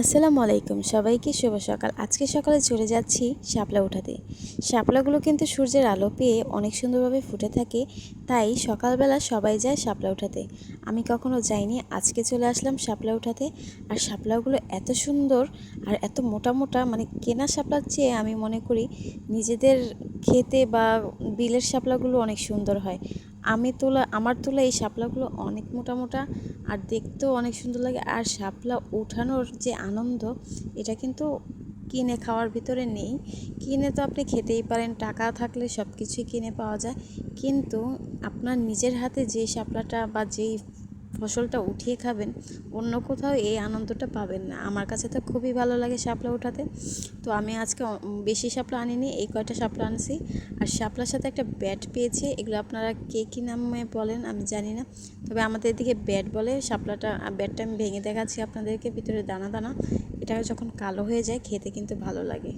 আসসালামু আলাইকুম, সবাইকে শুভ সকাল। আজকে সকালে চলে যাচ্ছি শাপলা উঠাতে। শাপলাগুলো কিন্তু সূর্যের আলো পেয়ে অনেক সুন্দরভাবে ফুটে থাকে, তাই সকালবেলা সবাই যায় শাপলা উঠাতে। আমি কখনো যাইনি, আজকে চলে আসলাম শাপলা উঠাতে। আর শাপলাগুলো এত সুন্দর আর এত মোটা মোটা, মানে কেনা শাপলার চেয়ে আমি মনে করি নিজেদের খেতে বা বিলের শাপলাগুলো অনেক সুন্দর হয়। আমার তোলা এই শাপলাগুলো অনেক মোটা মোটা আর দেখতেও অনেক সুন্দর লাগে। আর শাপলা উঠানোর যে আনন্দ, এটা কিন্তু কিনে খাওয়ার ভিতরে নেই। কিনে তো আপনি খেতেই পারেন, টাকা থাকলে সব কিছুই কিনে পাওয়া যায়, কিন্তু আপনার নিজের হাতে যে শাপলাটা বা যেই ফসলটা উঠিয়ে খাবেন, অন্য কোথাও এই আনন্দটা পাবেন না। আমার কাছে তো খুবই ভালো লাগে শাপলা উঠাতে। তো আমি আজকে বেশি শাপলা আনিনি, এই কয়টা শাপলা আনছি। আর শাপলার সাথে একটা ব্যাট পেয়েছি, এগুলো আপনারা কে কী নামে বলেন আমি জানি না, তবে আমাদের এদিকে ব্যাট বলে। ব্যাটটা আমি ভেঙে দেখাচ্ছি আপনাদেরকে, ভিতরে দানা দানা। এটা যখন কালো হয়ে যায় খেতে কিন্তু ভালো লাগে।